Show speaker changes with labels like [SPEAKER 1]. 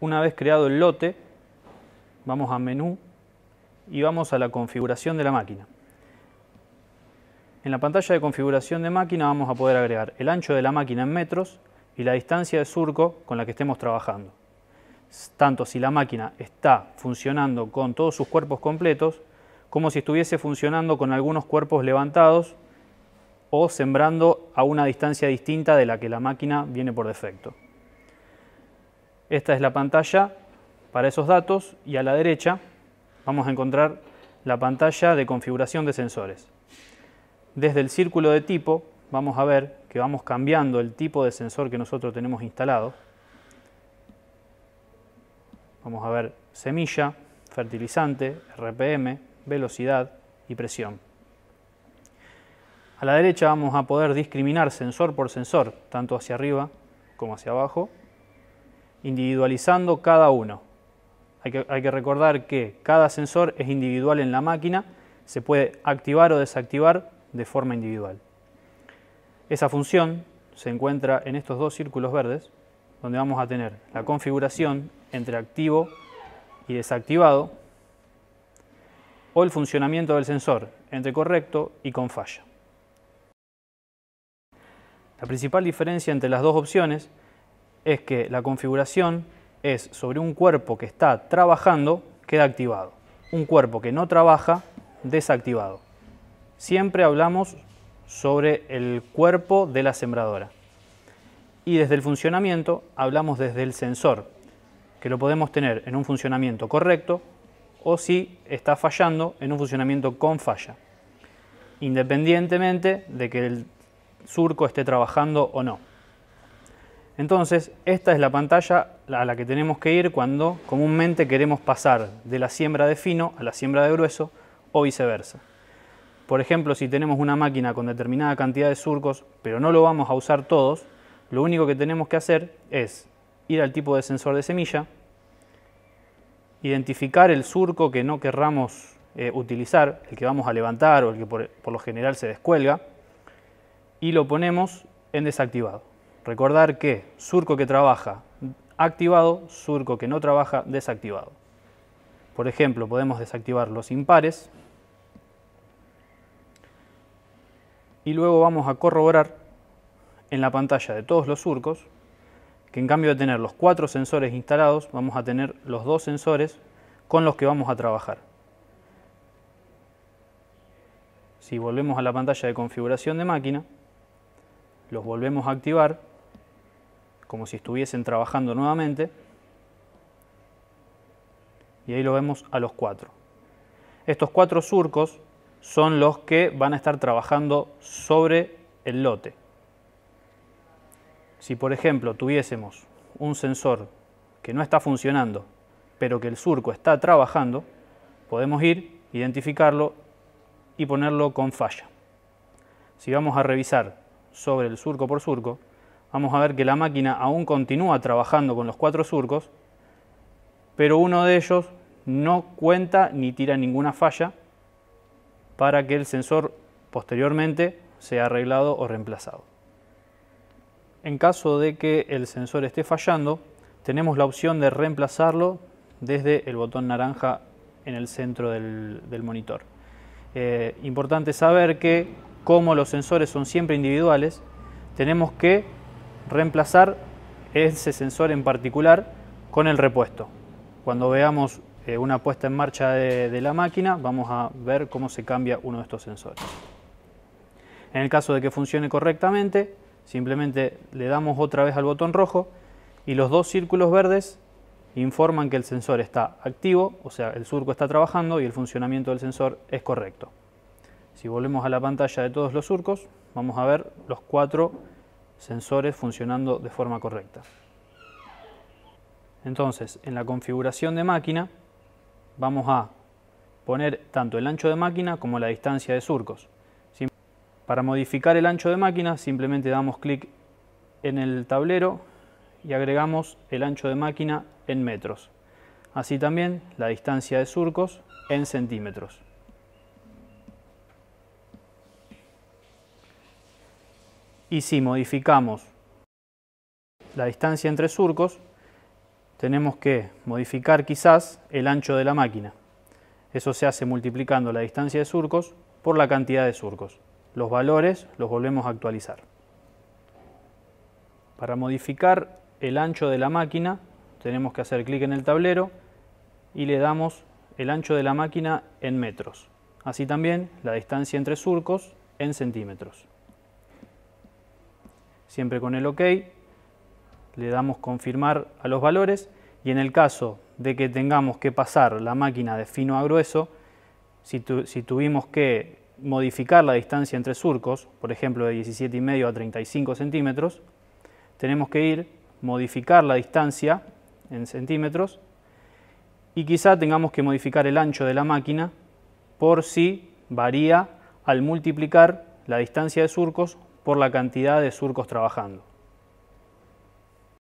[SPEAKER 1] Una vez creado el lote, vamos a menú y vamos a la configuración de la máquina. En la pantalla de configuración de máquina vamos a poder agregar el ancho de la máquina en metros y la distancia de surco con la que estemos trabajando. Tanto si la máquina está funcionando con todos sus cuerpos completos, como si estuviese funcionando con algunos cuerpos levantados o sembrando a una distancia distinta de la que la máquina viene por defecto. Esta es la pantalla para esos datos y a la derecha vamos a encontrar la pantalla de configuración de sensores. Desde el círculo de tipo vamos a ver que vamos cambiando el tipo de sensor que nosotros tenemos instalado. Vamos a ver semilla, fertilizante, RPM, velocidad y presión. A la derecha vamos a poder discriminar sensor por sensor, tanto hacia arriba como hacia abajo, individualizando cada uno. Hay que recordar que cada sensor es individual en la máquina, se puede activar o desactivar de forma individual. Esa función se encuentra en estos dos círculos verdes, donde vamos a tener la configuración entre activo y desactivado, o el funcionamiento del sensor entre correcto y con falla. La principal diferencia entre las dos opciones es que la configuración es sobre un cuerpo que está trabajando, queda activado. Un cuerpo que no trabaja, desactivado. Siempre hablamos sobre el cuerpo de la sembradora. Y desde el funcionamiento hablamos desde el sensor, que lo podemos tener en un funcionamiento correcto o si está fallando en un funcionamiento con falla, independientemente de que el surco esté trabajando o no. Entonces, esta es la pantalla a la que tenemos que ir cuando comúnmente queremos pasar de la siembra de fino a la siembra de grueso o viceversa. Por ejemplo, si tenemos una máquina con determinada cantidad de surcos, pero no lo vamos a usar todos, lo único que tenemos que hacer es ir al tipo de sensor de semilla, identificar el surco que no querramos utilizar, el que vamos a levantar o el que por lo general se descuelga, y lo ponemos en desactivado. Recordar que surco que trabaja activado, surco que no trabaja desactivado. Por ejemplo, podemos desactivar los impares y luego vamos a corroborar en la pantalla de todos los surcos que en cambio de tener los 4 sensores instalados, vamos a tener los 2 sensores con los que vamos a trabajar. Si volvemos a la pantalla de configuración de máquina, los volvemos a activar como si estuviesen trabajando nuevamente y ahí lo vemos a los 4. Estos 4 surcos son los que van a estar trabajando sobre el lote. Si por ejemplo tuviésemos un sensor que no está funcionando, pero que el surco está trabajando, podemos ir, identificarlo y ponerlo con falla. Si vamos a revisar sobre el surco por surco, vamos a ver que la máquina aún continúa trabajando con los 4 surcos, pero uno de ellos no cuenta ni tira ninguna falla para que el sensor posteriormente sea arreglado o reemplazado. En caso de que el sensor esté fallando, tenemos la opción de reemplazarlo desde el botón naranja en el centro del monitor. Importante saber que, como los sensores son siempre individuales, tenemos que reemplazar ese sensor en particular con el repuesto. Cuando veamos una puesta en marcha de la máquina, vamos a ver cómo se cambia uno de estos sensores. En el caso de que funcione correctamente, simplemente le damos otra vez al botón rojo y los 2 círculos verdes informan que el sensor está activo, o sea, el surco está trabajando y el funcionamiento del sensor es correcto. Si volvemos a la pantalla de todos los surcos, vamos a ver los 4 sensores funcionando de forma correcta. Entonces, en la configuración de máquina, vamos a poner tanto el ancho de máquina como la distancia de surcos. Para modificar el ancho de máquina, simplemente damos clic en el tablero y agregamos el ancho de máquina en metros. Así también la distancia de surcos en centímetros. Y si modificamos la distancia entre surcos, tenemos que modificar quizás el ancho de la máquina. Eso se hace multiplicando la distancia de surcos por la cantidad de surcos. Los valores los volvemos a actualizar. Para modificar el ancho de la máquina tenemos que hacer clic en el tablero y le damos el ancho de la máquina en metros. Así también la distancia entre surcos en centímetros. Siempre con el OK le damos confirmar a los valores y en el caso de que tengamos que pasar la máquina de fino a grueso, si tuvimos que modificar la distancia entre surcos, por ejemplo de 17,5 a 35 centímetros, tenemos que ir, modificar la distancia en centímetros y quizá tengamos que modificar el ancho de la máquina por si varía al multiplicar la distancia de surcos por la cantidad de surcos trabajando.